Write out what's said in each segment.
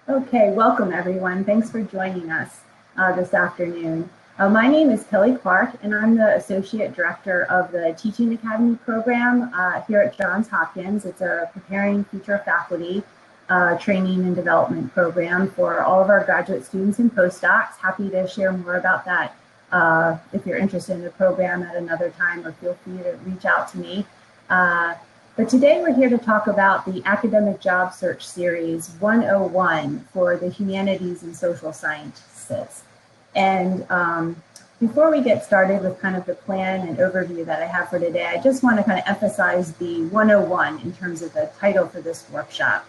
Okay, welcome everyone. Thanks for joining us this afternoon. My name is Kelly Clark, and I'm the Associate Director of the Teaching Academy program here at Johns Hopkins. It's a preparing future faculty training and development program for all of our graduate students and postdocs. Happy to share more about that if you're interested in the program at another time, or feel free to reach out to me. But today we're here to talk about the Academic Job Search Series 101 for the Humanities and Social Sciences. And before we get started with kind of the plan and overview that I have for today, I just want to kind of emphasize the 101 in terms of the title for this workshop.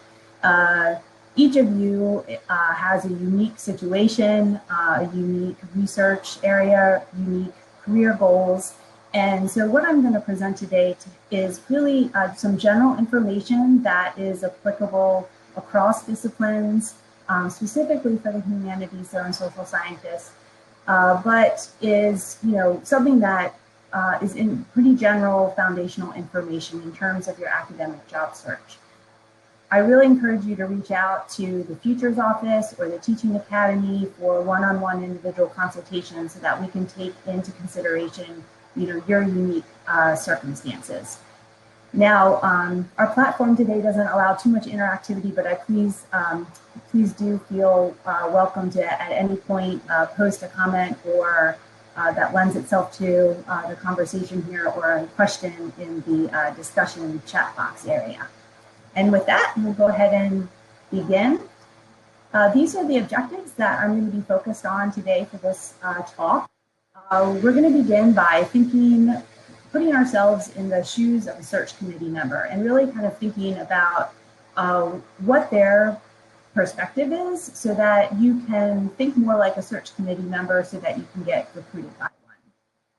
Each of you has a unique situation, a unique research area, unique career goals. And so what I'm going to present today is really some general information that is applicable across disciplines, specifically for the humanities and social scientists, but is something that is in pretty general foundational information in terms of your academic job search. I really encourage you to reach out to the PHutures office or the Teaching Academy for one-on-one individual consultations so that we can take into consideration your unique circumstances. Now, our platform today doesn't allow too much interactivity, but please do feel welcome to at any point post a comment or that lends itself to the conversation here, or a question in the discussion chat box area. And with that, we'll go ahead and begin. These are the objectives that I'm going to be focused on today for this talk. We're going to begin by putting ourselves in the shoes of a search committee member and really kind of thinking about what their perspective is, so that you can think more like a search committee member so that you can get recruited by one.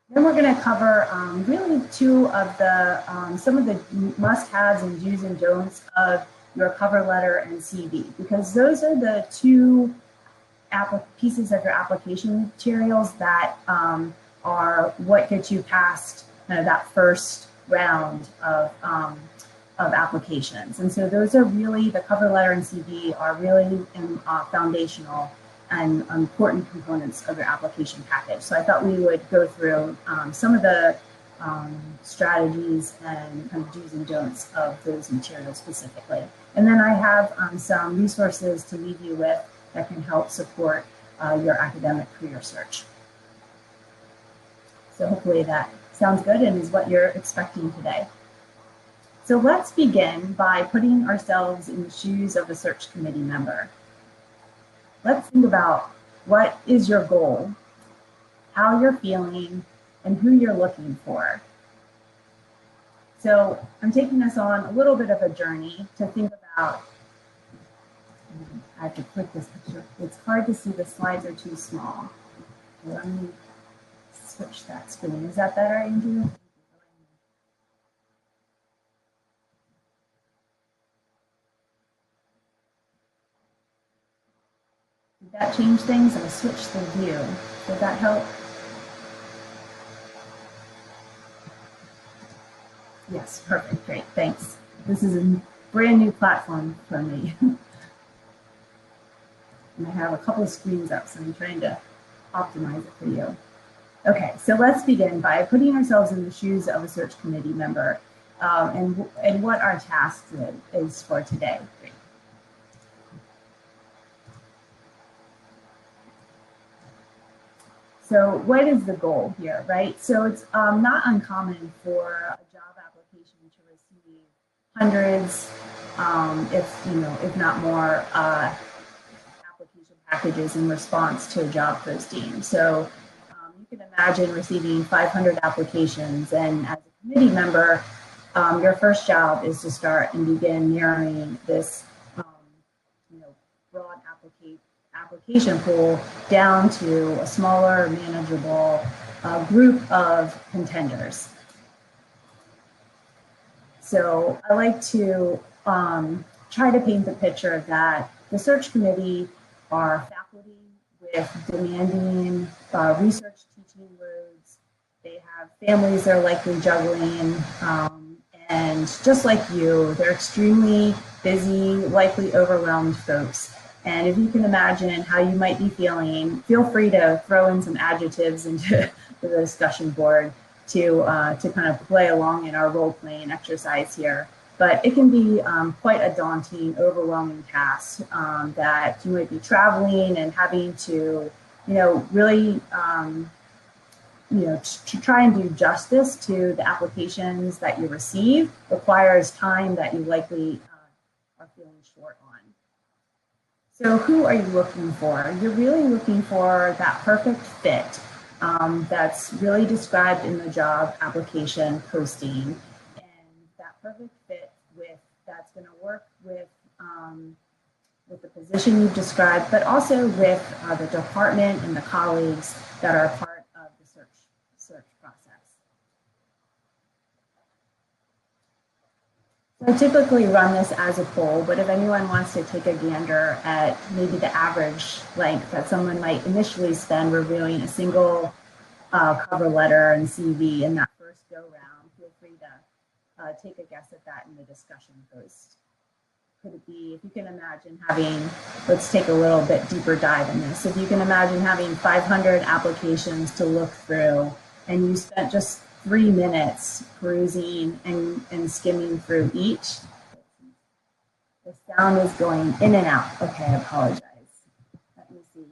Then we're going to cover really two of the some of the must-haves and do's and don'ts of your cover letter and CV, because those are the two pieces of your application materials that are what gets you past that first round of applications. And so those are really, the cover letter and CV are really foundational and important components of your application package. So I thought we would go through some of the strategies and kind of do's and don'ts of those materials specifically. And then I have some resources to leave you with that can help support your academic career search. So hopefully that sounds good and is what you're expecting today. So let's begin by putting ourselves in the shoes of a search committee member. Let's think about what is your goal, how you're feeling, and who you're looking for. So I'm taking us on a little bit of a journey to think about. I have to click this picture. It's hard to see, the slides are too small. Let me switch that screen. Is that better, Andrew? Did that change things? I switched the view. Did that help? Yes, perfect, great, thanks. This is a brand new platform for me. And I have a couple of screens up, so I'm trying to optimize it for you. Okay, so let's begin by putting ourselves in the shoes of a search committee member and what our task is for today. Great. So what is the goal here, right? So it's not uncommon for a job application to receive hundreds, if not more, application packages in response to a job posting. So you can imagine receiving 500 applications, and as a committee member, your first job is to start and begin narrowing this broad application pool down to a smaller, manageable group of contenders. So I like to try to paint the picture that the search committee are faculty with demanding research teaching loads. They have families they're likely juggling, and just like you, they're extremely busy, likely overwhelmed folks. And if you can imagine how you might be feeling, feel free to throw in some adjectives into the discussion board to kind of play along in our role-playing exercise here. But it can be quite a daunting, overwhelming task that you might be traveling and having to, really, to try and do justice to the applications that you receive requires time that you likely are feeling short on. So who are you looking for? You're really looking for that perfect fit that's really described in the job application posting, and that perfect fit that's going to work with the position you've described, but also with the department and the colleagues that are part of the search process. So I typically run this as a poll, but if anyone wants to take a gander at maybe the average length that someone might initially spend reviewing a single cover letter and CV in that first go round, feel free to take a guess at that in the discussion post. Could it be, if you can imagine having, let's take a little bit deeper dive in this. If you can imagine having 500 applications to look through and you spent just 3 minutes perusing and skimming through each. The sound is going in and out. Okay, I apologize. Let me see.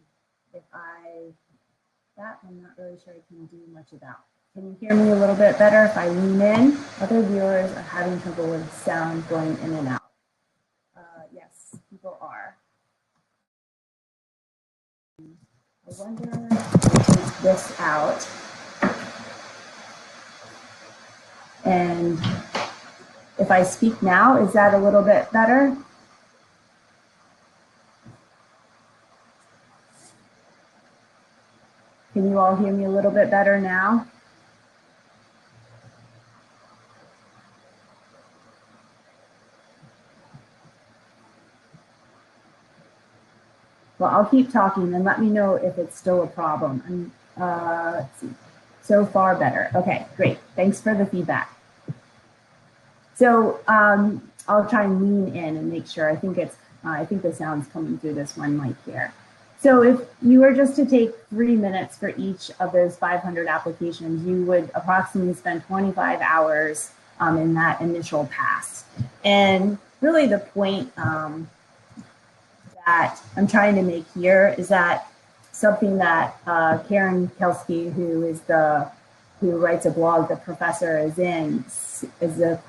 That I'm not really sure I can do much about. Can you hear me a little bit better if I lean in? Other viewers are having trouble with sound going in and out. Yes, people are. I wonder if I take this out. And if I speak now, is that a little bit better? Can you all hear me a little bit better now? Well, I'll keep talking and let me know if it's still a problem. Let's see. So far better. Okay, great. Thanks for the feedback. So I'll try and lean in and make sure. I think the sound's coming through this one mic here. So if you were just to take 3 minutes for each of those 500 applications, you would approximately spend 25 hours in that initial pass. And really the point that I'm trying to make here is that something that Karen Kelsky, who writes a blog, The Professor is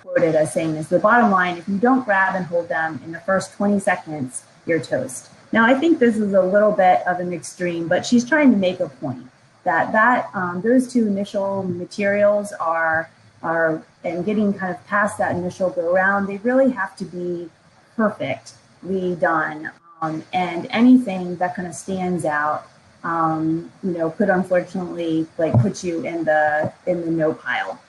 quoted as saying is the bottom line, if you don't grab and hold them in the first 20 seconds, you're toast. Now, I think this is a little bit of an extreme, but she's trying to make a point that those two initial materials and getting kind of past that initial go round, they really have to be perfectly done. And anything that kind of stands out, could unfortunately put you in the no pile.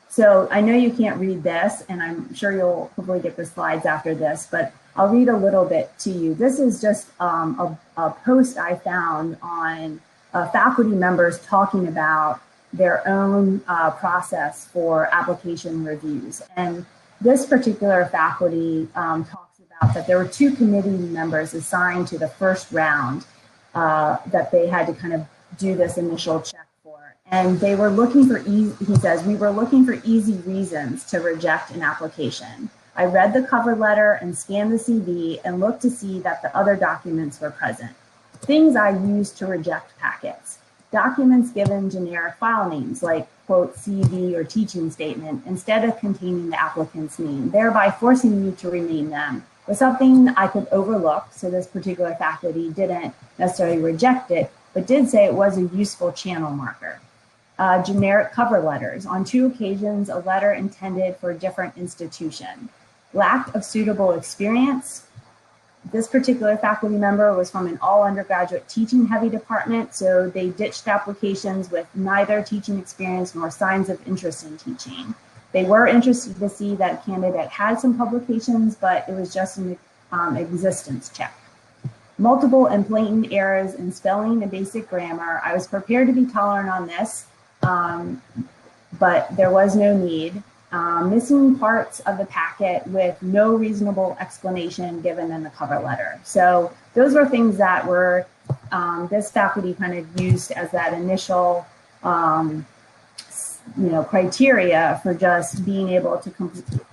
So I know you can't read this, and I'm sure you'll hopefully get the slides after this, but I'll read a little bit to you. This is just a post I found on faculty members talking about their own process for application reviews. And this particular faculty talks about that there were 2 committee members assigned to the first round that they had to kind of do this initial check for. And they were looking for, he says, we were looking for easy reasons to reject an application. I read the cover letter and scanned the CV and looked to see that the other documents were present. Things I used to reject packets. Documents given generic file names like, quote, CV or teaching statement instead of containing the applicant's name, thereby forcing you to rename them. Was something I could overlook, so this particular faculty didn't necessarily reject it, but did say it was a useful channel marker. Generic cover letters. On 2 occasions, a letter intended for a different institution. Lack of suitable experience. This particular faculty member was from an all undergraduate teaching heavy department, so they ditched applications with neither teaching experience nor signs of interest in teaching. They were interested to see that a candidate had some publications, but it was just an existence check. Multiple and blatant errors in spelling and basic grammar. I was prepared to be tolerant on this, but there was no need. missing parts of the packet with no reasonable explanation given in the cover letter. So those were things that were, this faculty kind of used as that initial, criteria for just being able to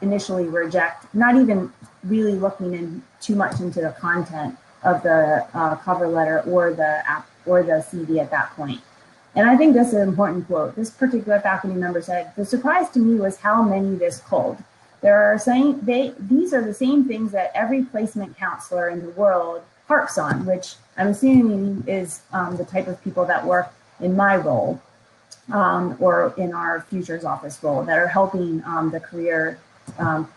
initially reject, not even really looking in too much into the content of the cover letter or the app or the CV at that point. And I think this is an important quote. This particular faculty member said, "The surprise to me was how many this culled. These are the same things that every placement counselor in the world harps on," which I'm assuming is the type of people that work in my role or in our futures office role that are helping the career,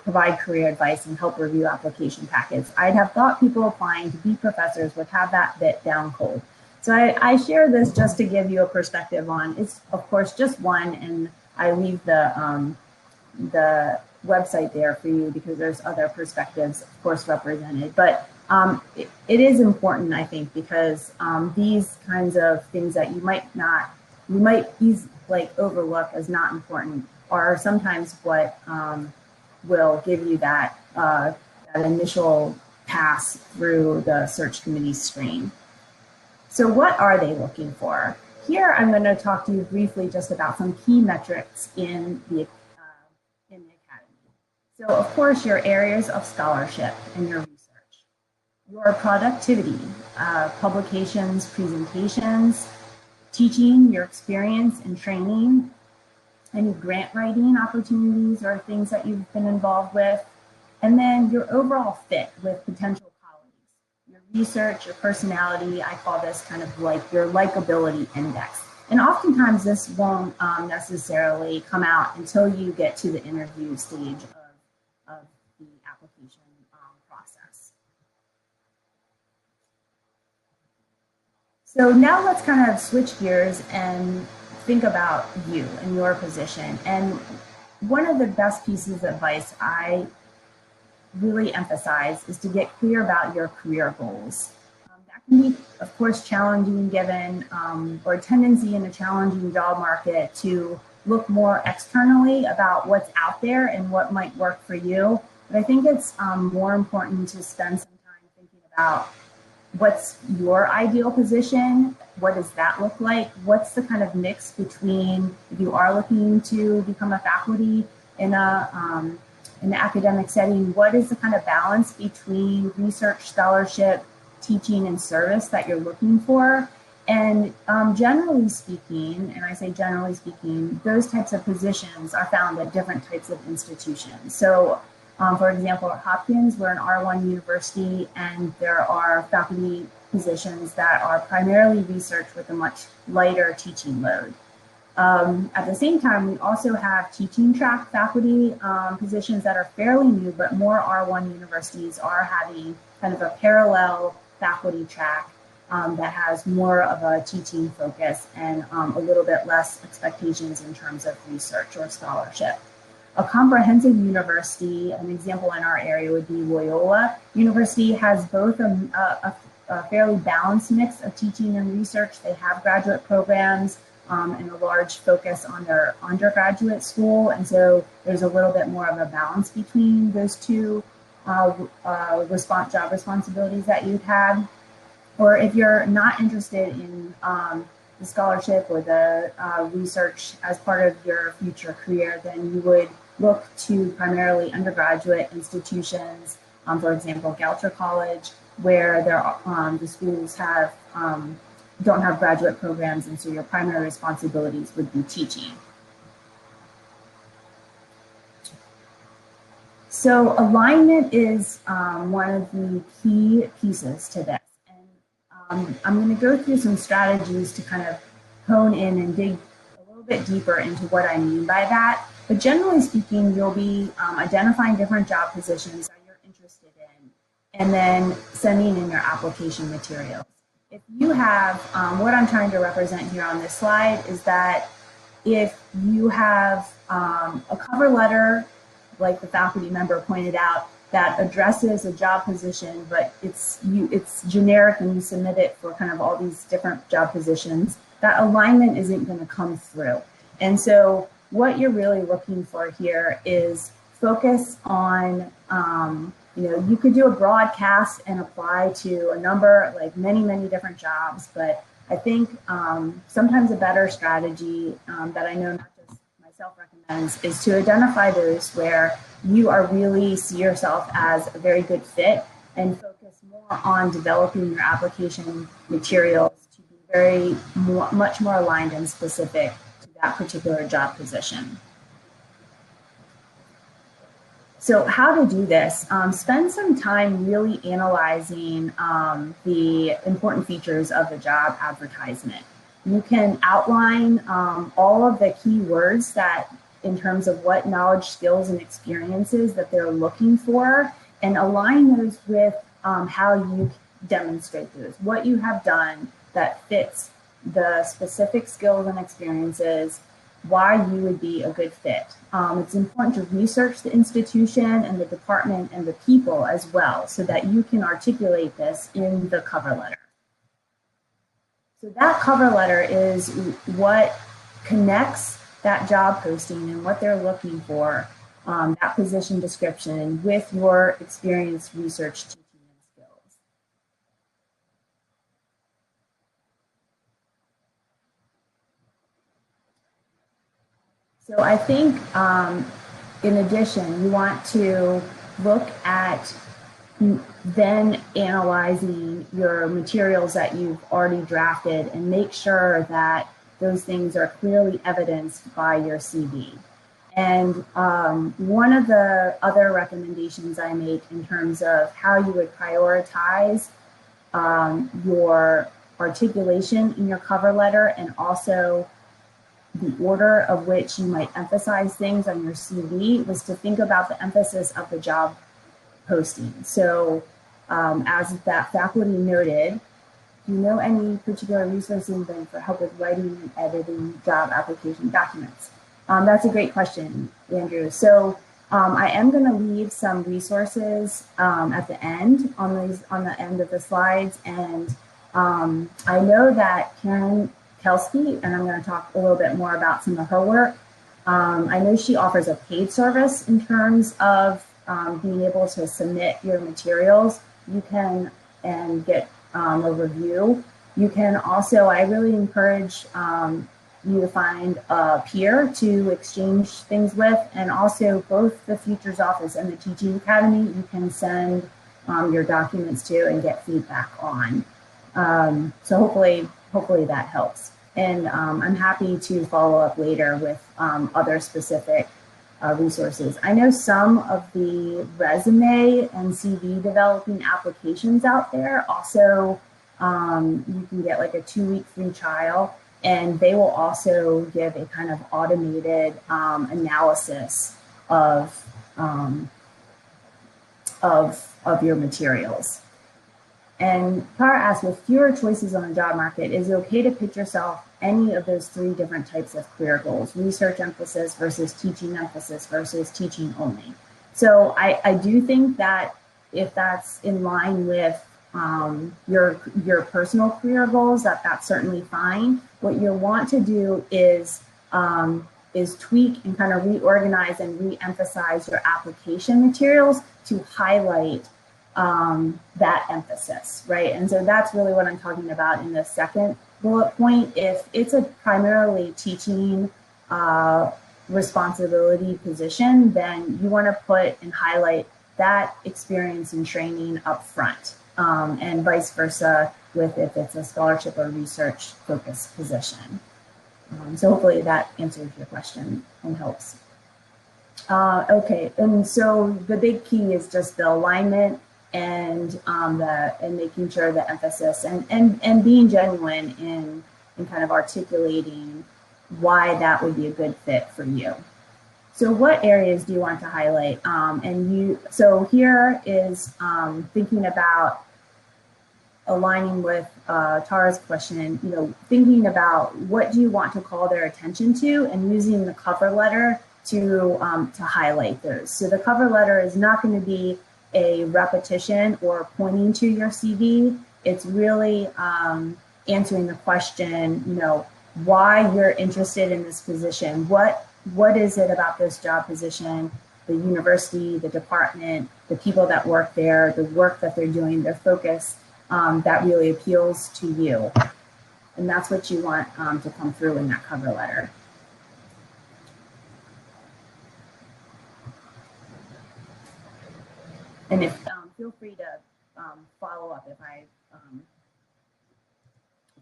provide career advice and help review application packets. I'd have thought people applying to be professors would have that bit down cold. So I share this just to give you a perspective on, it's of course just one, and I leave the website there for you because there's other perspectives of course represented. But it is important, I think, because these kinds of things that you might overlook as not important are sometimes what will give you that, that initial pass through the search committee screen. So what are they looking for? Here, I'm going to talk to you briefly just about some key metrics in the academy. So of course, your areas of scholarship and your research, your productivity, publications, presentations, teaching, your experience and training, any grant writing opportunities or things that you've been involved with, and then your overall fit with potential your research, your personality. I call this kind of like your likability index. And oftentimes this won't necessarily come out until you get to the interview stage of the application process. So now let's kind of switch gears and think about you and your position. And one of the best pieces of advice I really emphasize is to get clear about your career goals. That can be, of course, challenging given or a tendency in a challenging job market to look more externally about what's out there and what might work for you. But I think it's more important to spend some time thinking about what's your ideal position, what does that look like, what's the kind of mix between, if you are looking to become a faculty in an academic setting, what is the kind of balance between research, scholarship, teaching, and service that you're looking for? And generally speaking, and I say generally speaking, those types of positions are found at different types of institutions. So for example, at Hopkins, we're an R1 university, and there are faculty positions that are primarily research with a much lighter teaching load. At the same time, we also have teaching track faculty positions that are fairly new, but more R1 universities are having kind of a parallel faculty track that has more of a teaching focus and a little bit less expectations in terms of research or scholarship. A comprehensive university, an example in our area would be Loyola University, has both a fairly balanced mix of teaching and research. They have graduate programs and a large focus on their undergraduate school. And so there's a little bit more of a balance between those two job responsibilities that you'd have. Or if you're not interested in the scholarship or the research as part of your future career, then you would look to primarily undergraduate institutions, for example, Goucher College, where the schools have don't have graduate programs, and so your primary responsibilities would be teaching. So alignment is one of the key pieces to this. And I'm going to go through some strategies to kind of hone in and dig a little bit deeper into what I mean by that. But generally speaking, you'll be identifying different job positions that you're interested in, and then sending in your application materials. If you have, what I'm trying to represent here on this slide is that if you have a cover letter, like the faculty member pointed out, that addresses a job position, but it's generic and you submit it for kind of all these different job positions, that alignment isn't going to come through. And so what you're really looking for here is focus on, you could do a broadcast and apply to a number, like many different jobs, but I think sometimes a better strategy that I know not just myself recommends is to identify those where you are really see yourself as a very good fit and focus more on developing your application materials to be much more aligned and specific to that particular job position. So how to do this? Spend some time really analyzing the important features of the job advertisement. You can outline all of the keywords that in terms of what knowledge, skills, and experiences that they're looking for, and align those with how you demonstrate those, what you have done that fits the specific skills and experiences, why you would be a good fit. It's important to research the institution and the department and the people as well, so that you can articulate this in the cover letter. So that cover letter is what connects that job posting and what they're looking for, that position description, with your experience, research, teaching, and skills. So I think in addition, you want to look at then analyzing your materials that you've already drafted and make sure that those things are clearly evidenced by your CV. And one of the other recommendations I make in terms of how you would prioritize your articulation in your cover letter, and also the order of which you might emphasize things on your CV, was to think about the emphasis of the job posting. So as that faculty noted, do you know any particular resources for help with writing and editing job application documents? That's a great question, Andrew. So I am going to leave some resources at the end on the end of the slides, and I know that Karen Kelsky, and I'm going to talk a little bit more about some of her work. I know she offers a paid service in terms of being able to submit your materials. You can and get a review. You can also, I really encourage you to find a peer to exchange things with, and also both the Futures office and the Teaching Academy you can send your documents to and get feedback on. So hopefully that helps. And I'm happy to follow up later with other specific resources. I know some of the resume and CV developing applications out there also, you can get like a 2-week free trial, and they will also give a kind of automated analysis of your materials. And Tara asked, with fewer choices on the job market, is it okay to pitch yourself any of those 3 different types of career goals: research emphasis versus teaching emphasis versus teaching only? So I do think that if that's in line with your personal career goals, that's certainly fine. What you'll want to do is tweak and kind of reorganize and re-emphasize your application materials to highlight that emphasis, right? And so that's really what I'm talking about in the second bullet point. If it's a primarily teaching responsibility position, then you want to put and highlight that experience and training up front, and vice versa with if it's a scholarship or research focused position. So hopefully that answers your question and helps. Okay, and so the big key is just the alignment and making sure the emphasis and being genuine in kind of articulating why that would be a good fit for you. So what areas do you want to highlight? So here is thinking about aligning with Tara's question, thinking about what do you want to call their attention to, and using the cover letter to highlight those. So the cover letter is not going to be a repetition or pointing to your CV. It's really answering the question, why you're interested in this position. What what is it about this job position, the university, the department, the people that work there, the work that they're doing, their focus, that really appeals to you. And that's what you want to come through in that cover letter. And if feel free to follow up if I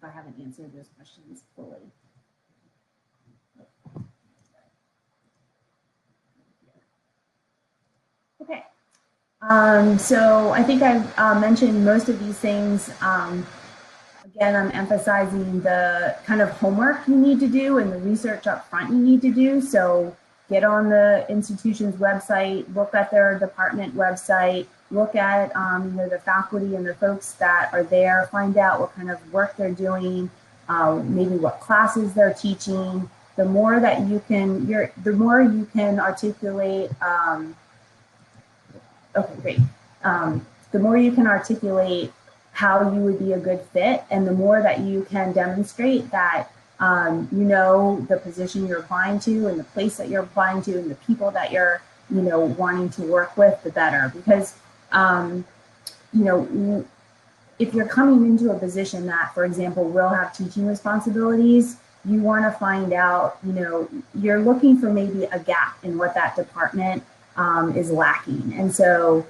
haven't answered those questions fully. Okay. So I think I've mentioned most of these things. Again, I'm emphasizing the kind of homework you need to do and the research up front you need to do. So get on the institution's website, look at their department website, look at you know, the faculty and the folks that are there, find out what kind of work they're doing, maybe what classes they're teaching. The more that you can, the more you can articulate. Okay, great. The more you can articulate how you would be a good fit, and the more that you can demonstrate that you know the position you're applying to and the place that you're applying to and the people that you're, you know, wanting to work with, the better. Because you know, if you're coming into a position that, for example, will have teaching responsibilities, you want to find out, you know, you're looking for maybe a gap in what that department is lacking. And so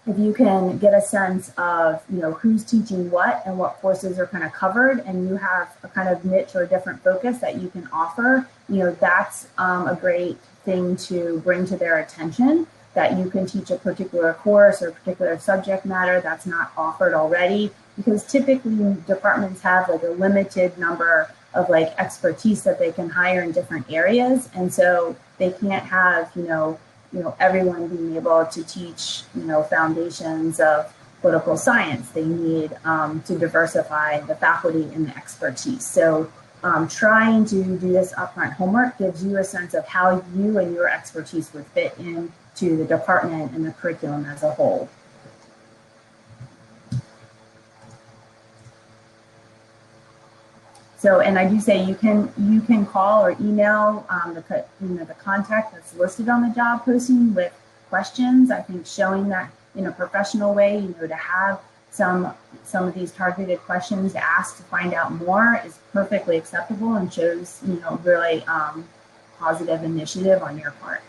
if you can get a sense of, you know, who's teaching what and what courses are kind of covered, and you have a kind of niche or different focus that you can offer, you know, that's a great thing to bring to their attention, that you can teach a particular course or a particular subject matter that's not offered already, because typically departments have like a limited number of like expertise that they can hire in different areas. And so they can't have, you know, everyone being able to teach, you know, foundations of political science. They need to diversify the faculty and the expertise. So trying to do this upfront homework gives you a sense of how you and your expertise would fit into the department and the curriculum as a whole. So, and I do say you can call or email the contact that's listed on the job posting with questions. I think showing that in a professional way, you know, to have some of these targeted questions to ask to find out more is perfectly acceptable and shows, you know, really positive initiative on your part.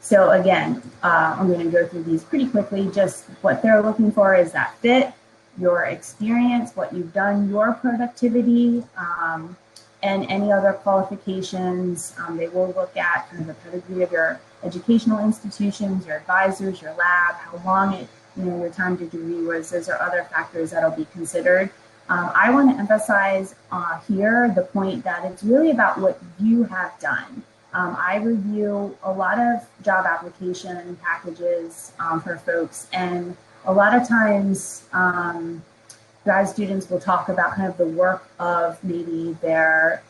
So again, I'm going to go through these pretty quickly. Just what they're looking for is that fit, your experience, what you've done, your productivity, and any other qualifications. They will look at kind of the pedigree of your educational institutions, your advisors, your lab, how long your time to degree was. Those are other factors that'll be considered. I want to emphasize here the point that it's really about what you have done. I review a lot of job application packages for folks, and a lot of times grad students will talk about kind of the work of maybe their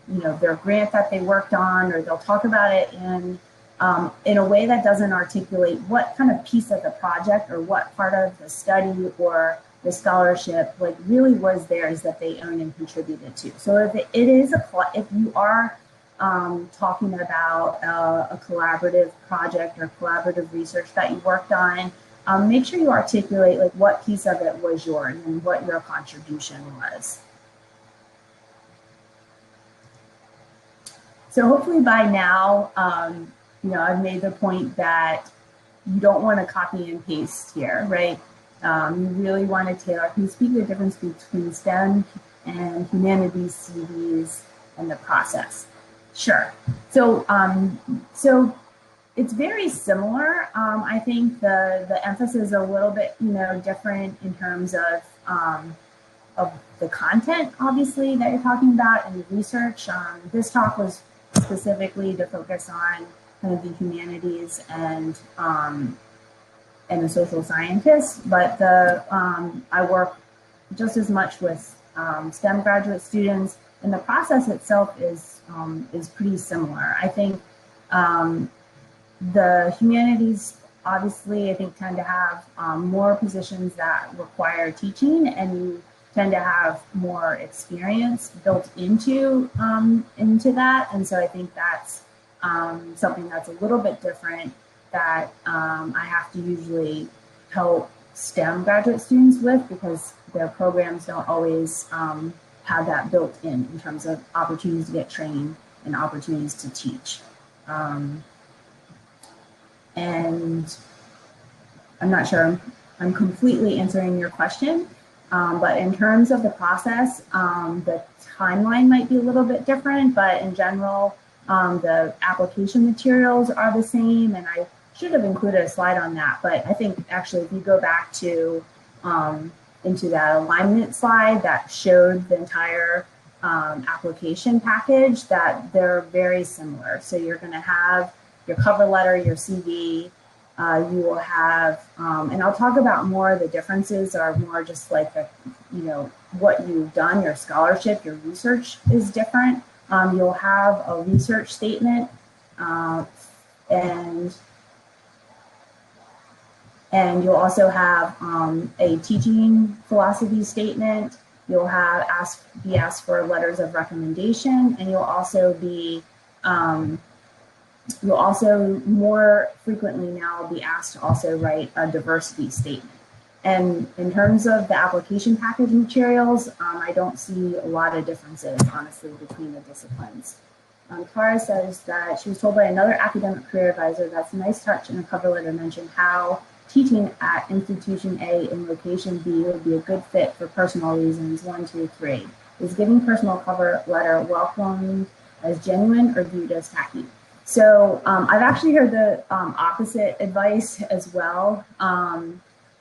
their grant that they worked on, or they'll talk about it in a way that doesn't articulate what kind of piece of the project or what part of the study or the scholarship like really was theirs that they owned and contributed to. So if you are talking about a collaborative project or collaborative research that you worked on, make sure you articulate like what piece of it was yours and what your contribution was. So hopefully by now, I've made the point that you don't want to copy and paste here, right? You really want to tailor. Can you speak the difference between STEM and humanities CVs and the process? Sure. So it's very similar. I think the emphasis is a little bit, different in terms of the content, obviously, that you're talking about and the research. This talk was specifically to focus on kind of the humanities and the social scientists, but I work just as much with STEM graduate students, and the process itself is pretty similar. I think the humanities, obviously, I think tend to have more positions that require teaching, and tend to have more experience built into that, and so I think that's something that's a little bit different that I have to usually help STEM graduate students with, because their programs don't always have that built in terms of opportunities to get trained and opportunities to teach. And I'm not sure I'm completely answering your question, but in terms of the process, the timeline might be a little bit different, but in general, the application materials are the same, and I should have included a slide on that, but I think actually if you go back to into that alignment slide that showed the entire application package, that they're very similar. So you're going to have your cover letter, your CV, you will have, and I'll talk about more of the differences are more just like the, what you've done, your scholarship, your research is different. You'll have a research statement and you'll also have a teaching philosophy statement. You'll have be asked for letters of recommendation, and you'll also be you'll also more frequently now be asked to also write a diversity statement. And in terms of the application package materials, I don't see a lot of differences, honestly, between the disciplines. Clara says that she was told by another academic career advisor that's a nice touch in a cover letter mentioned how teaching at institution A in location B would be a good fit for personal reasons 1, 2, 3. Is giving personal cover letter welcomed as genuine or viewed as tacky? So I've actually heard the opposite advice as well.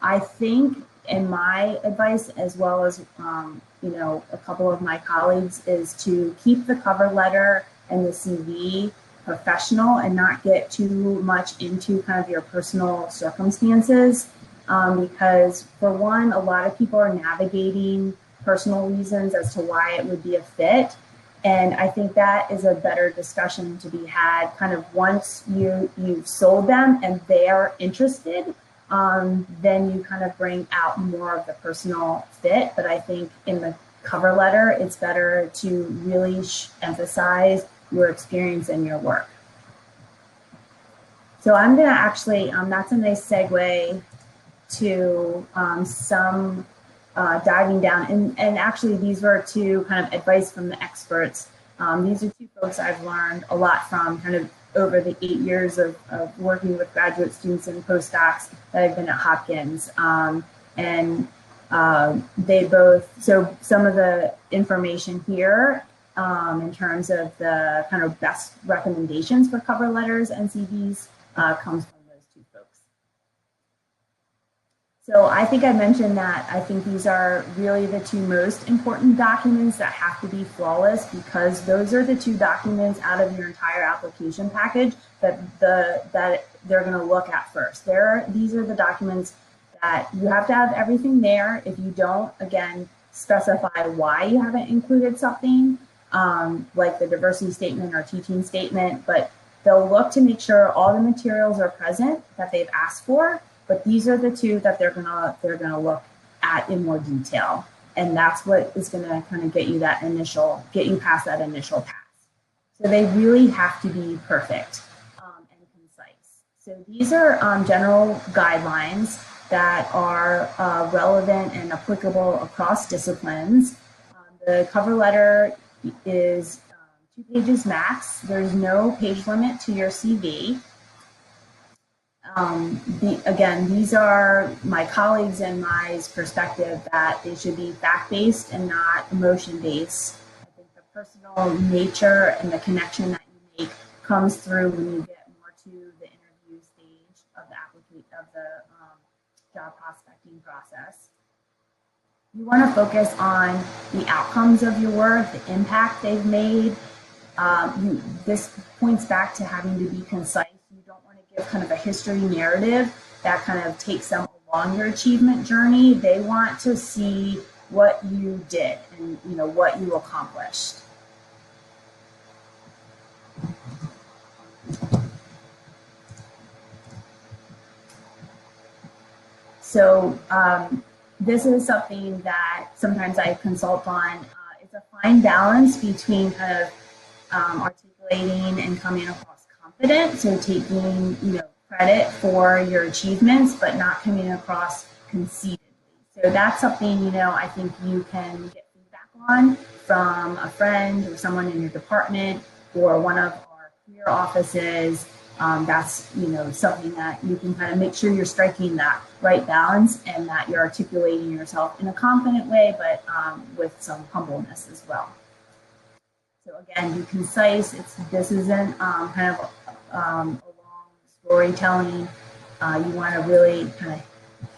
I think, and my advice, as well as a couple of my colleagues, is to keep the cover letter and the CV professional and not get too much into kind of your personal circumstances, because for one, a lot of people are navigating personal reasons as to why it would be a fit. And I think that is a better discussion to be had kind of once you've sold them and they're interested, then you kind of bring out more of the personal fit. But I think in the cover letter, it's better to really emphasize your experience and your work. So I'm going to actually, that's a nice segue to some diving down. And actually, these were two kind of advice from the experts. These are two folks I've learned a lot from kind of over the 8 years of working with graduate students and postdocs that I've been at Hopkins. They both, so some of the information here in terms of the kind of best recommendations for cover letters and CVs comes from those two folks. So I think I mentioned that I think these are really the two most important documents that have to be flawless, because those are the two documents out of your entire application package that they're going to look at first. These are the documents that you have to have everything there. If you don't, again, specify why you haven't included something like the diversity statement or teaching statement, but they'll look to make sure all the materials are present that they've asked for. But these are the two that they're gonna look at in more detail, and that's what is gonna kind of get you past that initial pass. So they really have to be perfect and concise. So these are general guidelines that are relevant and applicable across disciplines. The cover letter is 2 pages max. There's no page limit to your CV. Again, these are my colleagues and my perspective that they should be fact-based and not emotion-based. I think the personal nature and the connection that you make comes through when you get more to the interview stage of the job prospecting process. You want to focus on the outcomes of your work, the impact they've made. This points back to having to be concise. You don't want to give kind of a history narrative that kind of takes them along your achievement journey. They want to see what you did and what you accomplished. So this is something that sometimes I consult on, it's a fine balance between kind of articulating and coming across confident, so taking, credit for your achievements, but not coming across conceitedly. So that's something, I think you can get feedback on from a friend or someone in your department or one of our career offices. That's, something that you can kind of make sure you're striking that right balance and that you're articulating yourself in a confident way, but with some humbleness as well. So again, be concise. This isn't kind of a long storytelling. You want to really kind of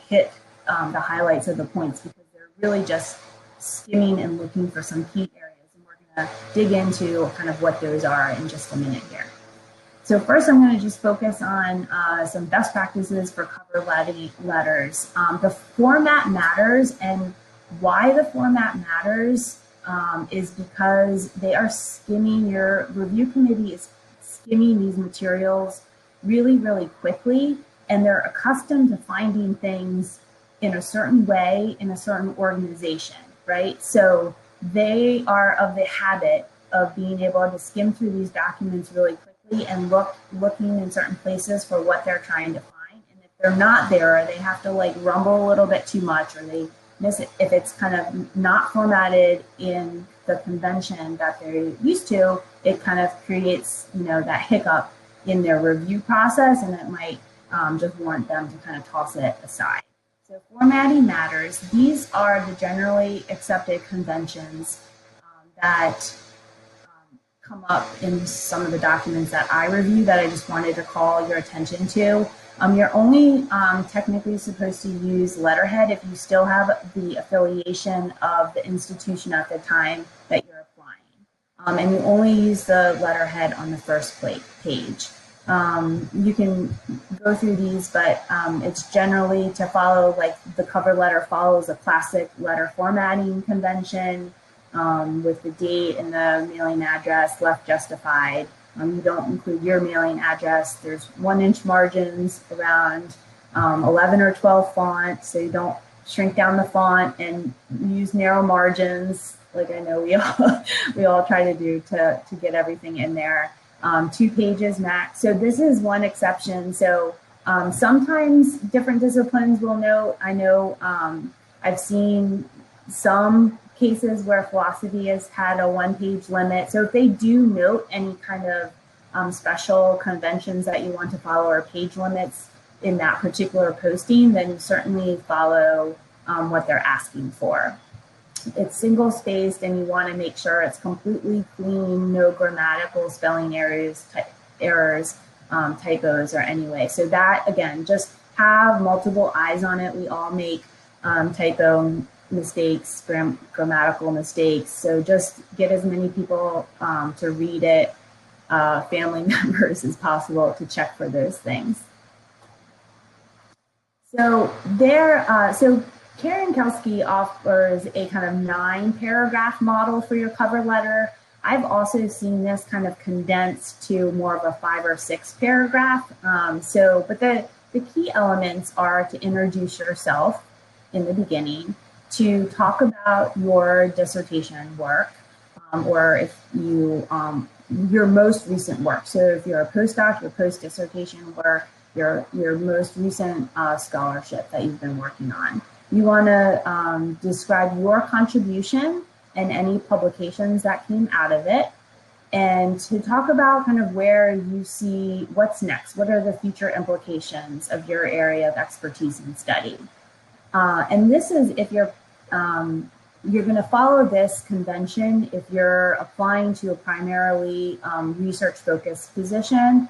hit the highlights of the points because they're really just skimming and looking for some key areas. And we're going to dig into kind of what those are in just a minute here. So first, I'm going to just focus on some best practices for cover letters. The format matters, and why the format matters is because they are skimming, your review committee is skimming these materials really, really quickly, and they're accustomed to finding things in a certain way in a certain organization, right? So they are of the habit of being able to skim through these documents really quickly and looking in certain places for what they're trying to find. And if they're not there, or they have to like rumble a little bit too much, or they miss it, if it's kind of not formatted in the convention that they're used to, it kind of creates, that hiccup in their review process, and it might just warrant them to kind of toss it aside. So formatting matters. These are the generally accepted conventions that come up in some of the documents that I review that I just wanted to call your attention to. You're only technically supposed to use letterhead if you still have the affiliation of the institution at the time that you're applying. And you only use the letterhead on the first page. You can go through these, but it's generally to follow, like the cover letter follows a classic letter formatting convention. With the date and the mailing address left justified. You don't include your mailing address. There's 1-inch margins around 11 or 12 font, so you don't shrink down the font and use narrow margins, like I know we all try to do to get everything in there. 2 pages max. So this is one exception. So sometimes different disciplines will note. I know I've seen some cases where philosophy has had a 1-page limit. So if they do note any kind of special conventions that you want to follow or page limits in that particular posting, then you certainly follow what they're asking for. It's single spaced, and you want to make sure it's completely clean, no grammatical spelling errors, typos, or anyway. So that, again, just have multiple eyes on it. We all make typo mistakes, grammatical mistakes. So just get as many people to read it, family members as possible, to check for those things. So Karen Kelsky offers a kind of 9-paragraph model for your cover letter. I've also seen this kind of condensed to more of a 5 or 6 paragraph. But the key elements are to introduce yourself in the beginning, to talk about your dissertation work, or if you, your most recent work. So if you're a postdoc, your post-dissertation work, your most recent scholarship that you've been working on. You want to describe your contribution and any publications that came out of it, and to talk about kind of where you see what's next. What are the future implications of your area of expertise and study? And this is if you're going to follow this convention if you're applying to a primarily research-focused position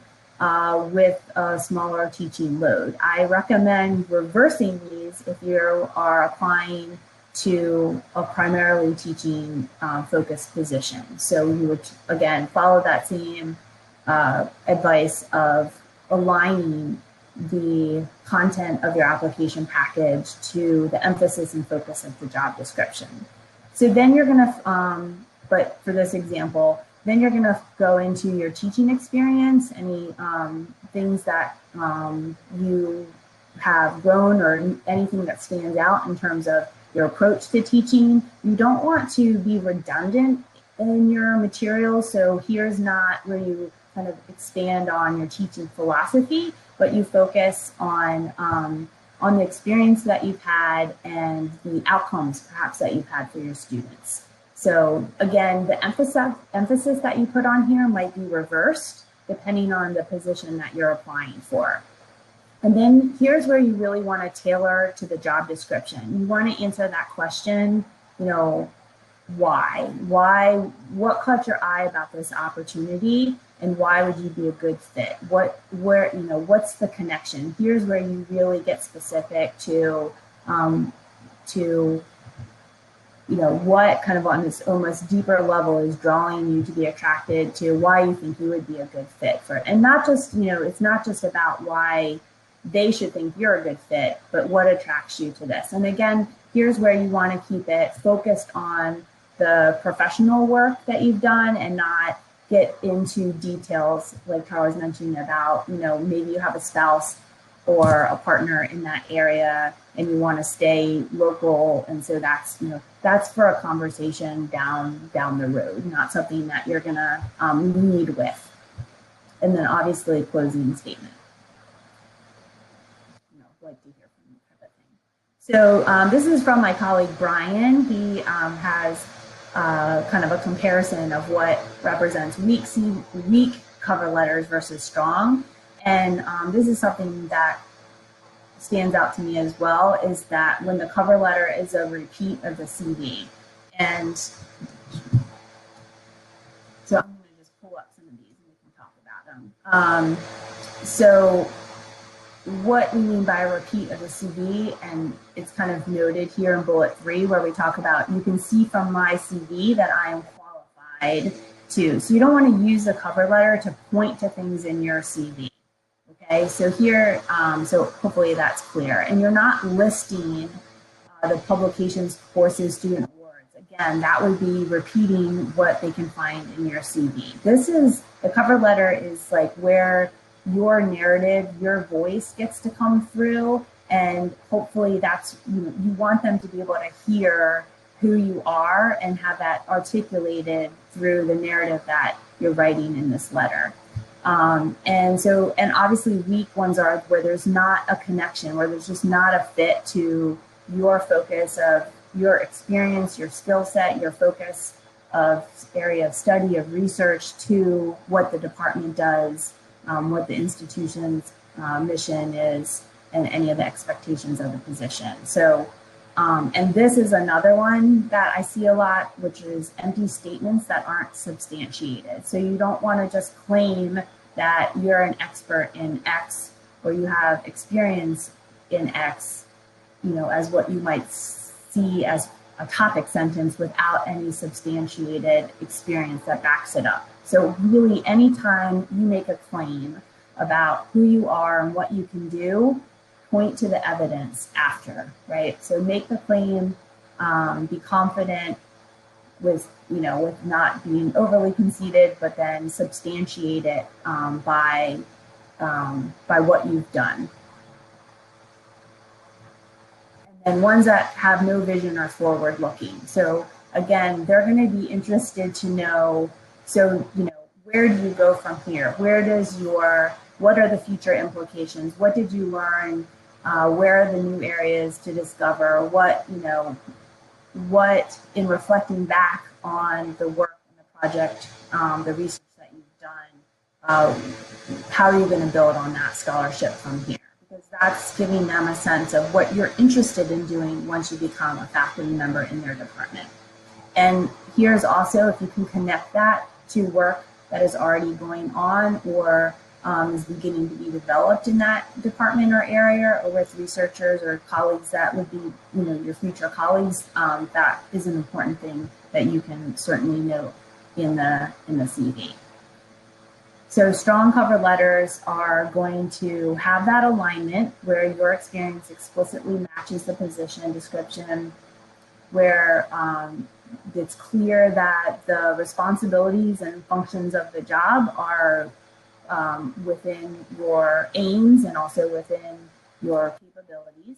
with a smaller teaching load. I recommend reversing these if you are applying to a primarily teaching focused position. So you would, again, follow that same advice of aligning the content of your application package to the emphasis and focus of the job description. So then you're gonna, but for this example, then you're gonna go into your teaching experience, any things that you have grown or anything that stands out in terms of your approach to teaching. You don't want to be redundant in your material. So here's not where you kind of expand on your teaching philosophy, but you focus on the experience that you've had and the outcomes perhaps that you've had for your students. So again, the emphasis that you put on here might be reversed depending on the position that you're applying for. And then here's where you really want to tailor to the job description. You want to answer that question, you know, why? What caught your eye about this opportunity, and why would you be a good fit? What's the connection? Here's where you really get specific to what kind of on this almost deeper level is drawing you to be attracted to why you think you would be a good fit for it. And not just, it's not just about why they should think you're a good fit, but what attracts you to this. And again, here's where you want to keep it focused on the professional work that you've done and not get into details like Charles mentioned about, maybe you have a spouse or a partner in that area and you want to stay local. And so that's for a conversation down the road, not something that you're going to lead with. And then obviously closing statement. Like to hear from you type of thing. So this is from my colleague Brian. He has kind of a comparison of what represents weak cover letters versus strong. And this is something that stands out to me as well, is that when the cover letter is a repeat of the CV. And so I'm going to just pull up some of these and we can talk about them. So what we mean by a repeat of the CV, and it's kind of noted here in bullet 3 where we talk about, you can see from my CV that I am qualified to. So you don't want to use the cover letter to point to things in your CV. Okay, so here, so hopefully that's clear. And you're not listing the publications, courses, student awards. Again, that would be repeating what they can find in your CV. The cover letter is like where your narrative, your voice gets to come through, and hopefully that's, you want them to be able to hear who you are and have that articulated through the narrative that you're writing in this letter. And obviously weak ones are where there's not a connection, where there's just not a fit to your focus of your experience, your skill set, your focus of area of study, of research to what the department does, what the institution's mission is, and any of the expectations of the position. So, and this is another one that I see a lot, which is empty statements that aren't substantiated. So you don't want to just claim that you're an expert in X or you have experience in X, as what you might see as a topic sentence without any substantiated experience that backs it up. So really, anytime you make a claim about who you are and what you can do, point to the evidence after, right? So make the claim, be confident with not being overly conceited, but then substantiate it by what you've done. And ones that have no vision are forward looking. So again, they're going to be interested to know, so, where do you go from here? What are the future implications? What did you learn? Where are the new areas to discover? What in reflecting back on the work and the project, the research that you've done, how are you going to build on that scholarship from here? Because that's giving them a sense of what you're interested in doing once you become a faculty member in their department. And here's also, if you can connect that to work that is already going on or is beginning to be developed in that department or area, or with researchers or colleagues that would be, your future colleagues, that is an important thing that you can certainly note in the CV. So strong cover letters are going to have that alignment where your experience explicitly matches the position description, where it's clear that the responsibilities and functions of the job are within your aims and also within your capabilities.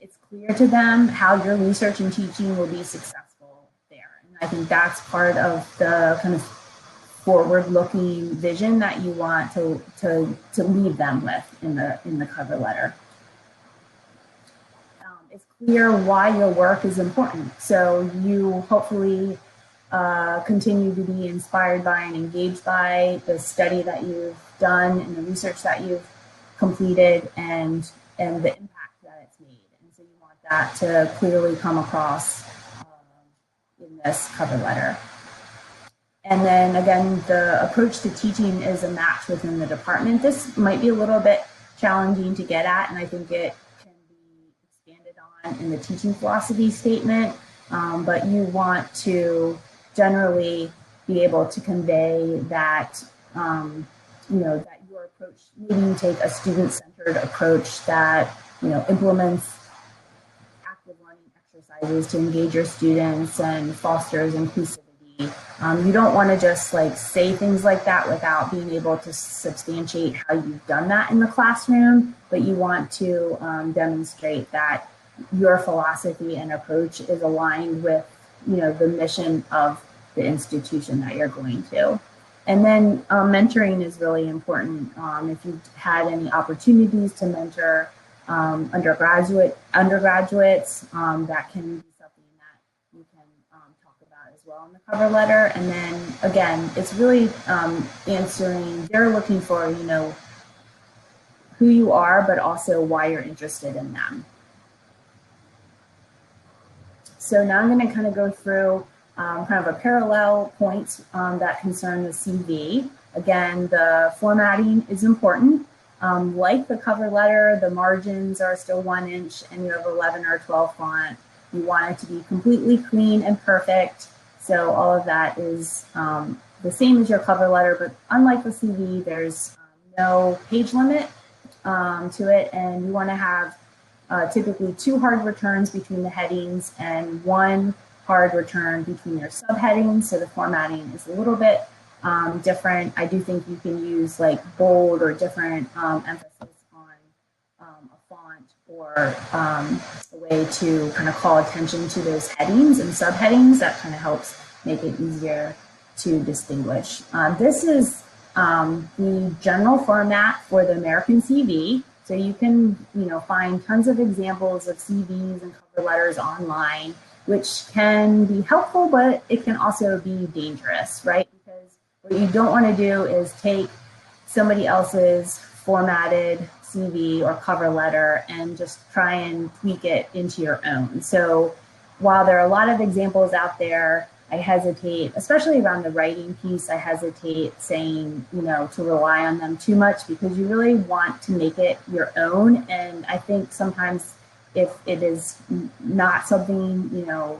It's clear to them how your research and teaching will be successful there. And I think that's part of the kind of forward-looking vision that you want to leave them with in the cover letter. It's clear why your work is important. So you hopefully continue to be inspired by and engaged by the study that you've done and the research that you've completed and the impact that it's made. And so you want that to clearly come across in this cover letter. And then again, the approach to teaching is a match within the department. This might be a little bit challenging to get at, and I think it can be expanded on in the teaching philosophy statement, but you want to generally be able to convey that, that your approach, maybe you take a student-centered approach that, implements active learning exercises to engage your students and fosters inclusivity. You don't want to just say things like that without being able to substantiate how you've done that in the classroom, but you want to demonstrate that your philosophy and approach is aligned with the mission of the institution that you're going to. And then mentoring is really important. If you've had any opportunities to mentor undergraduates, that can be something that you can talk about as well in the cover letter. And then again, it's really answering, they're looking for, who you are, but also why you're interested in them. So now I'm going to kind of go through kind of a parallel points that concern the CV. Again, the formatting is important. Like the cover letter, the margins are still 1 inch and you have 11 or 12 font. You want it to be completely clean and perfect. So all of that is the same as your cover letter, but unlike the CV, there's no page limit to it, and you want to have typically 2 hard returns between the headings and 1 hard return between your subheadings. So the formatting is a little bit different. I do think you can use bold or different emphasis on a font or a way to kind of call attention to those headings and subheadings. That kind of helps make it easier to distinguish. This is the general format for the American CV. So you can, find tons of examples of CVs and cover letters online, which can be helpful, but it can also be dangerous, right? Because what you don't want to do is take somebody else's formatted CV or cover letter and just try and tweak it into your own. So while there are a lot of examples out there, I hesitate, especially around the writing piece, I hesitate saying, to rely on them too much, because you really want to make it your own. And I think sometimes if it is not something,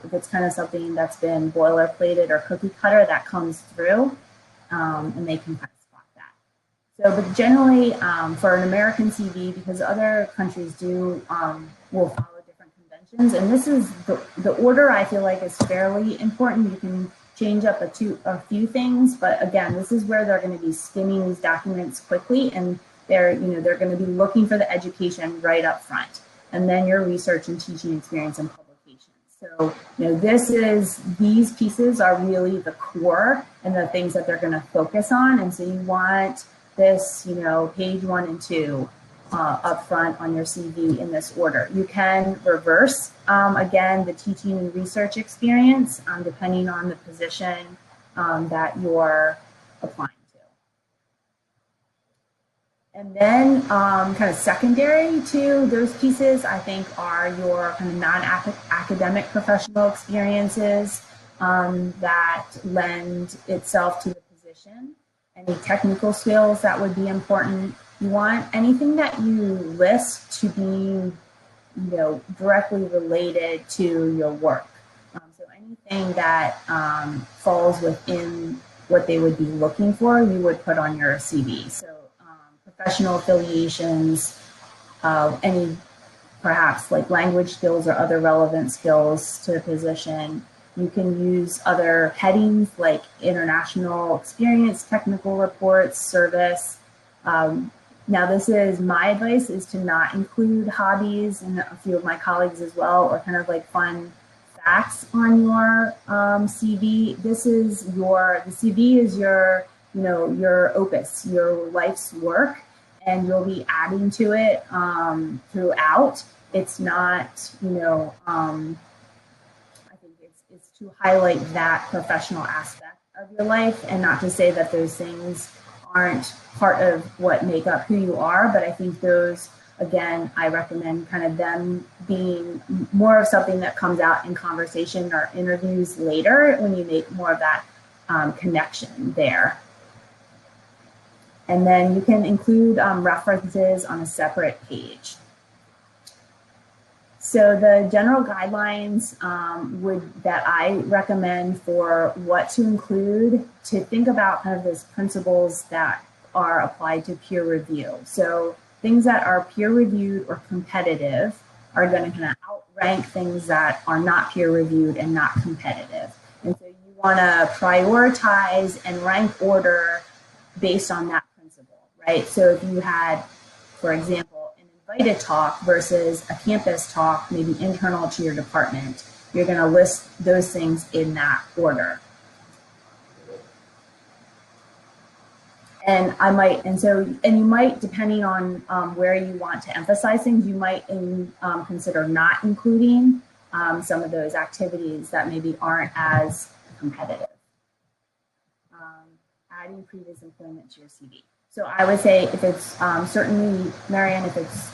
if it's kind of something that's been boilerplated or cookie cutter, that comes through, and they can kind of spot that. So, but generally for an American CV, because other countries will follow different conventions, and this is the order I feel like is fairly important. You can change up a few things, but again, this is where they're going to be skimming these documents quickly, and they're going to be looking for the education right up front, and then your research and teaching experience and publications. So, these pieces are really the core and the things that they're going to focus on. And so you want this, page 1 and 2 up front on your CV in this order. You can reverse, again, the teaching and research experience, depending on the position that you're applying to. And then kind of secondary to those pieces, I think, are your kind of non-academic professional experiences that lend itself to the position. Any technical skills that would be important. You want anything that you list to be, directly related to your work. So anything that falls within what they would be looking for, you would put on your CV. So professional affiliations, any perhaps language skills or other relevant skills to the position. You can use other headings like international experience, technical reports, service, Now, this is my advice, is to not include hobbies, and a few of my colleagues as well, or kind of like fun facts on your CV. The CV is your, your opus, your life's work, and you'll be adding to it throughout. It's not, I think it's to highlight that professional aspect of your life, and not to say that those things aren't part of what make up who you are, but I think those, again, I recommend kind of them being more of something that comes out in conversation or interviews later, when you make more of that connection there. And then you can include references on a separate page. So the general guidelines that I recommend for what to include, to think about kind of those principles that are applied to peer review. So things that are peer reviewed or competitive are going to kind of outrank things that are not peer reviewed and not competitive. And so you want to prioritize and rank order based on that principle, right? So if you had, for example, an invited talk versus a campus talk, maybe internal to your department, you're going to list those things in that order. And you might, depending on where you want to emphasize things, you might consider not including some of those activities that maybe aren't as competitive. Adding previous employment to your CV. So I would say, if it's certainly, Marianne, if it's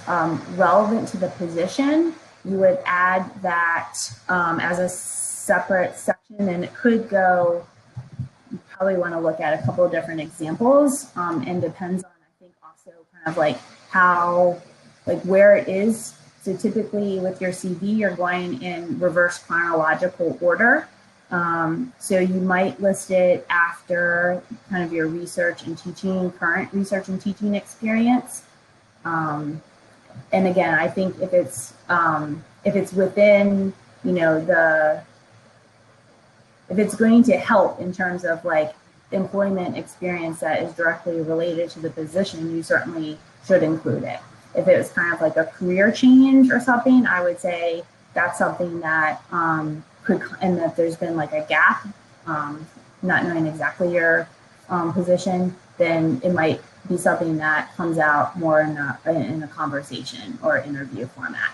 relevant to the position, you would add that as a separate section, and it could go, you probably want to look at a couple of different examples, and depends on, I think, also kind of like how, like where it is. So typically with your CV, you're going in reverse chronological order. So you might list it after kind of your research and teaching, current research and teaching experience. And again, I think if it's within, if it's going to help in terms of like employment experience that is directly related to the position, you certainly should include it. If it was kind of like a career change or something, I would say that's something that and that there's been like a gap, not knowing exactly your position, then it might be something that comes out more in a conversation or interview format.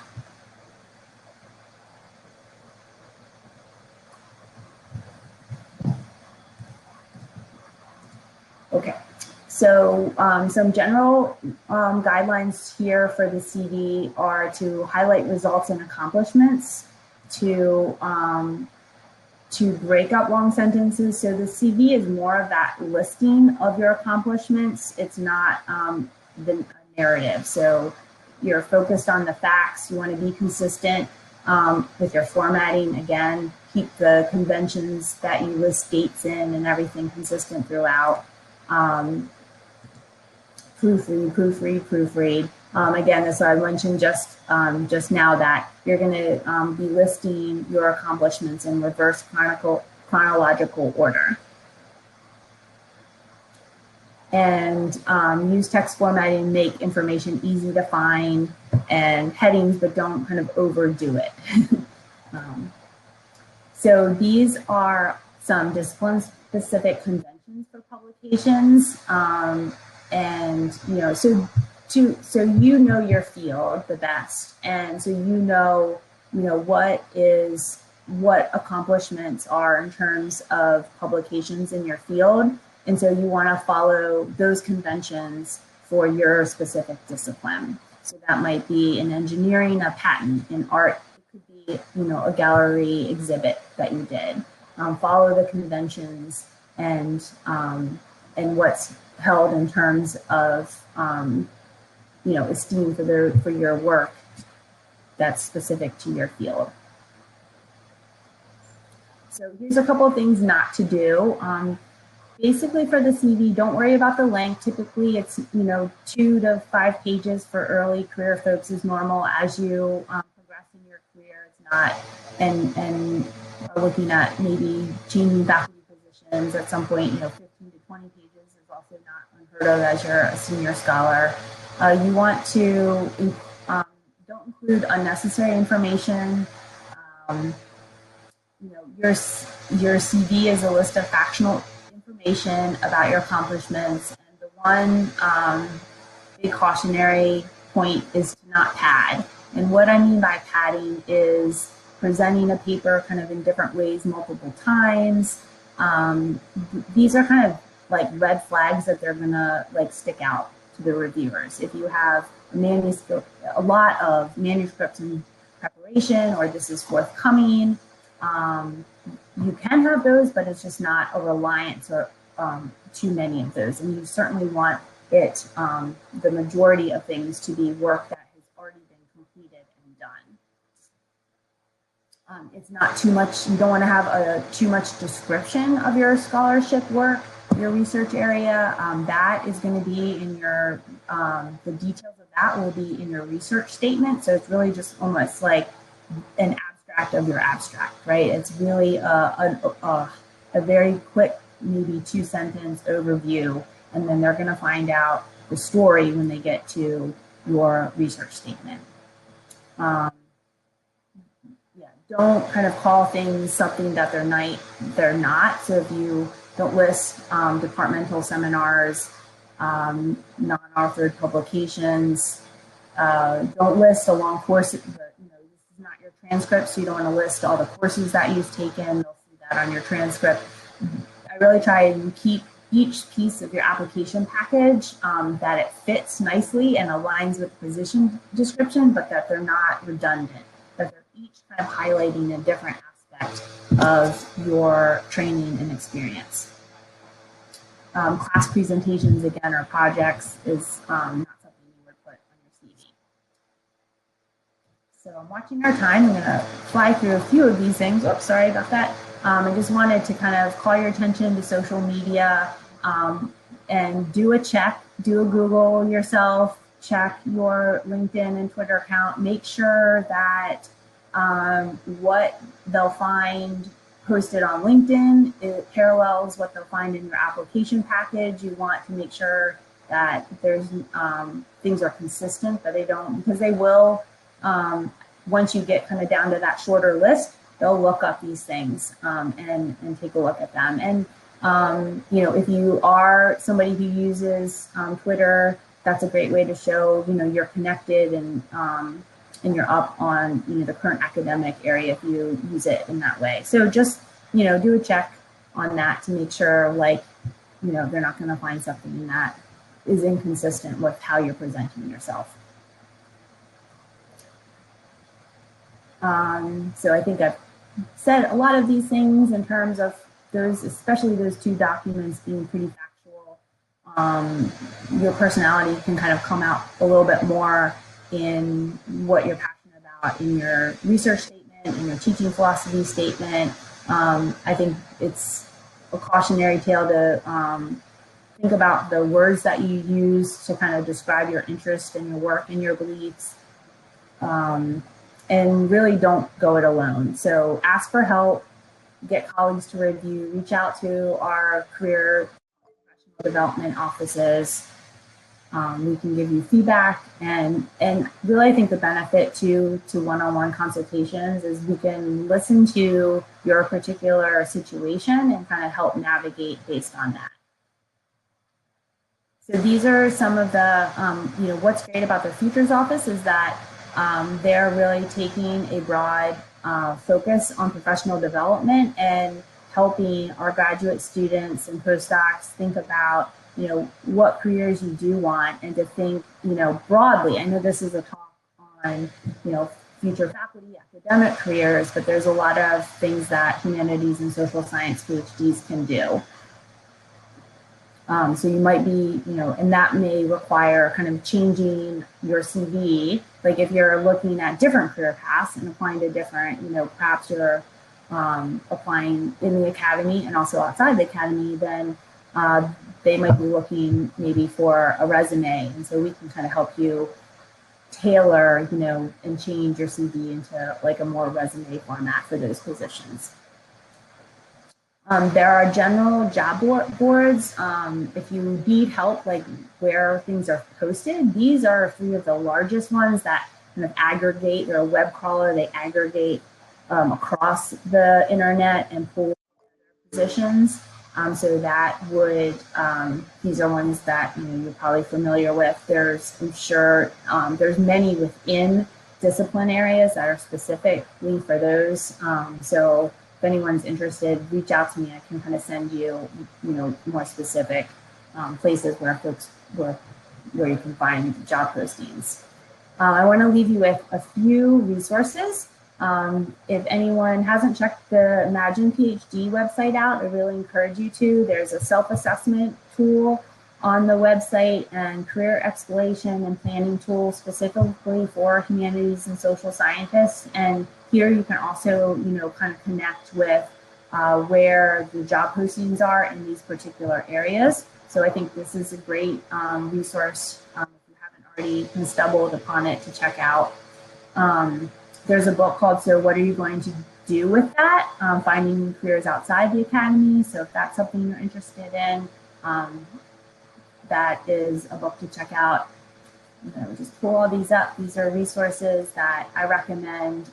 Okay, so some general guidelines here for the CV are to highlight results and accomplishments, to break up long sentences. So the CV is more of that listing of your accomplishments. It's not the narrative. So you're focused on the facts. You want to be consistent with your formatting. Again, keep the conventions that you list dates in and everything consistent throughout. Proofread. Again, as I mentioned just now, that you're going to be listing your accomplishments in reverse chronological order. And use text formatting, make information easy to find, and headings, but don't kind of overdo it. So these are some discipline-specific conventions for publications, and so you know your field the best, and so what accomplishments are in terms of publications in your field, and so you want to follow those conventions for your specific discipline. So that might be in engineering, a patent; in art, it could be a gallery exhibit that you did. Follow the conventions and what's held in terms of esteem for your work that's specific to your field. So here's a couple of things not to do. Basically, for the CV, don't worry about the length. Typically, it's 2 to 5 pages for early career folks is normal. As you progress in your career, it's not, and are looking at maybe changing faculty positions at some point. 15 to 20 pages is also not heard of as your senior scholar. You want to don't include unnecessary information. Your CV is a list of factual information about your accomplishments, and the one big cautionary point is to not pad. And what I mean by padding is presenting a paper kind of in different ways multiple times. These are kind of like red flags that they're gonna like stick out to the reviewers. If you have a lot of manuscripts in preparation, or this is forthcoming, you can have those, but it's just not a reliance or too many of those. And you certainly want it, the majority of things, to be work that has already been completed and done. It's not too much. You don't want to have too much description of your scholarship work, your research area. That is going to be in your, the details of that will be in your research statement. So it's really just almost like an abstract of your abstract, right? It's really a very quick, maybe 2-sentence overview, and then they're going to find out the story when they get to your research statement. Don't kind of call things something that they're not. So if you don't list departmental seminars, non-authored publications, don't list a long course. This is not your transcript, so you don't want to list all the courses that you've taken. They'll see that on your transcript. I really try and keep each piece of your application package that it fits nicely and aligns with the position description, but that they're not redundant, that they're each kind of highlighting a different aspect of your training and experience. Class presentations, again, or projects is not something you would put on your CV. So I'm watching our time. I'm going to fly through a few of these things. Oops, sorry about that. I just wanted to kind of call your attention to social media and do a check, do a Google yourself, check your LinkedIn and Twitter account. Make sure that what they'll find posted on LinkedIn, it parallels what they'll find in your application package. You want to make sure that there's things are consistent, that they don't, because they will, once you get kind of down to that shorter list, they'll look up these things and take a look at them. And if you are somebody who uses Twitter, that's a great way to show you're connected and you're up on the current academic area if you use it in that way. So just do a check on that to make sure they're not going to find something that is inconsistent with how you're presenting yourself. So I think I've said a lot of these things in terms of those, especially those 2 documents being pretty factual. Your personality can kind of come out a little bit more in what you're passionate about in your research statement, in your teaching philosophy statement. I think it's a cautionary tale to think about the words that you use to kind of describe your interest in your work and your beliefs. And really don't go it alone. So ask for help, get colleagues to review, reach out to our career professional development offices. We can give you feedback, and really I think the benefit to one-on-one consultations is we can listen to your particular situation and kind of help navigate based on that. So these are some of the, what's great about the PHutures office is that they're really taking a broad focus on professional development and helping our graduate students and postdocs think about what careers you do want, and to think, broadly. I know this is a talk on, future faculty, academic careers, but there's a lot of things that humanities and social science PhDs can do. So you might be, and that may require kind of changing your CV. Like if you're looking at different career paths and applying to different, perhaps you're applying in the academy and also outside the academy, then they might be looking maybe for a resume. And so we can kind of help you tailor, and change your CV into like a more resume format for those positions. There are general job boards. If you need help, like where things are posted, these are three of the largest ones that kind of aggregate. They're a web crawler. They aggregate across the internet and pull positions. So that would, these are ones that you're probably familiar with. There's, I'm sure, there's many within discipline areas that are specifically for those. So if anyone's interested, reach out to me. I can kind of send you, more specific places where folks where you can find job postings. I want to leave you with a few resources. If anyone hasn't checked the Imagine PhD website out, I really encourage you to. There's a self-assessment tool on the website and career exploration and planning tool specifically for humanities and social scientists. And here you can also, kind of connect with where the job postings are in these particular areas. So I think this is a great resource if you haven't already stumbled upon it to check out. There's a book called So What Are You Going to Do With That? Finding Careers Outside the Academy. So if that's something you're interested in, that is a book to check out. I would just pull all these up. These are resources that I recommend.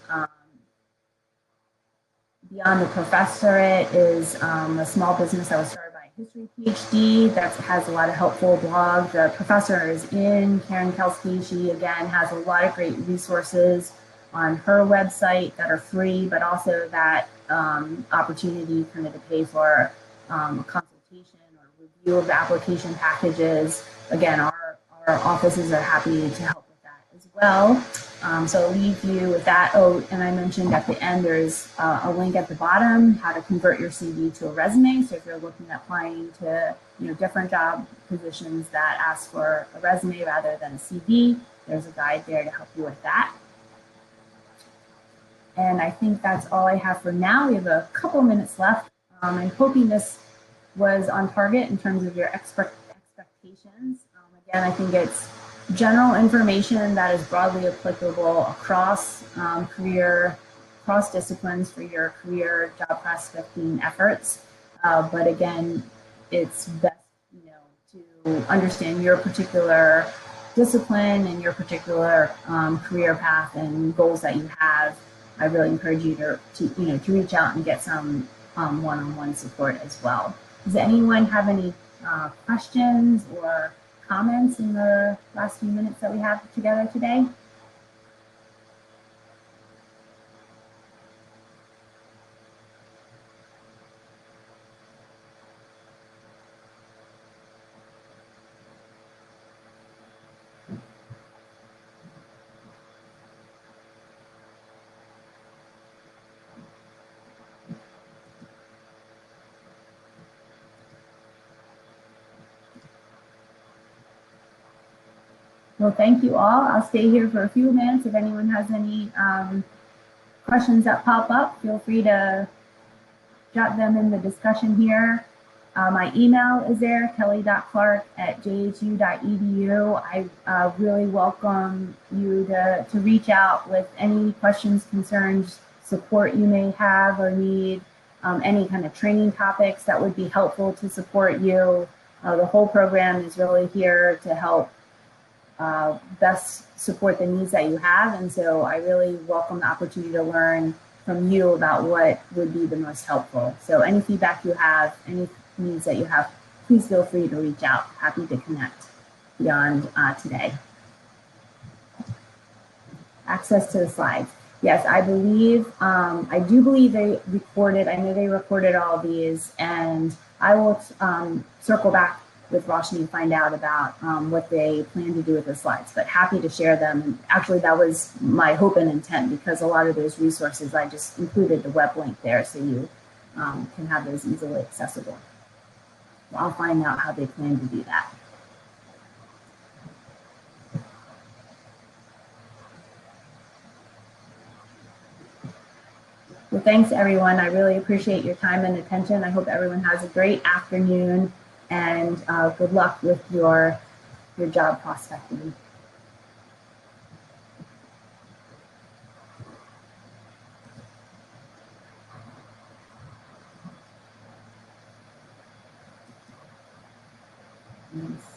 Beyond the Professorate is a small business that was started by a history PhD that has a lot of helpful blogs. The professor is Karen Kelsky. She, again, has a lot of great resources on her website that are free, but also that opportunity kind of to pay for a consultation or review of the application packages. Again, our offices are happy to help with that as well. So I'll leave you with that. Oh, and I mentioned at the end, there's a link at the bottom, how to convert your CV to a resume. So if you're looking at applying to different job positions that ask for a resume rather than a CV, there's a guide there to help you with that. And I think that's all I have for now. We have a couple minutes left. I'm hoping this was on target in terms of your expectations. Again, I think it's general information that is broadly applicable across cross disciplines for your career job prospecting efforts. But again, it's best to understand your particular discipline and your particular career path and goals that you have. I really encourage you to reach out and get some one-on-one support as well. Does anyone have any questions or comments in the last few minutes that we have together today? Well, thank you all. I'll stay here for a few minutes. If anyone has any questions that pop up, feel free to jot them in the discussion here. My email is there, kelly.clark@jhu.edu. I really welcome you to reach out with any questions, concerns, support you may have or need, any kind of training topics that would be helpful to support you. The whole program is really here to help best support the needs that you have. And so I really welcome the opportunity to learn from you about what would be the most helpful. So any feedback you have, any needs that you have, please feel free to reach out. Happy to connect beyond today. Access to the slides. Yes, I do believe they recorded, I know they recorded all of these, and I will circle back with Roshni and find out about what they plan to do with the slides, but happy to share them. And actually that was my hope and intent, because a lot of those resources, I just included the web link there so you can have those easily accessible. So I'll find out how they plan to do that. Well, thanks everyone. I really appreciate your time and attention. I hope everyone has a great afternoon, and good luck with your job prospecting. Thanks.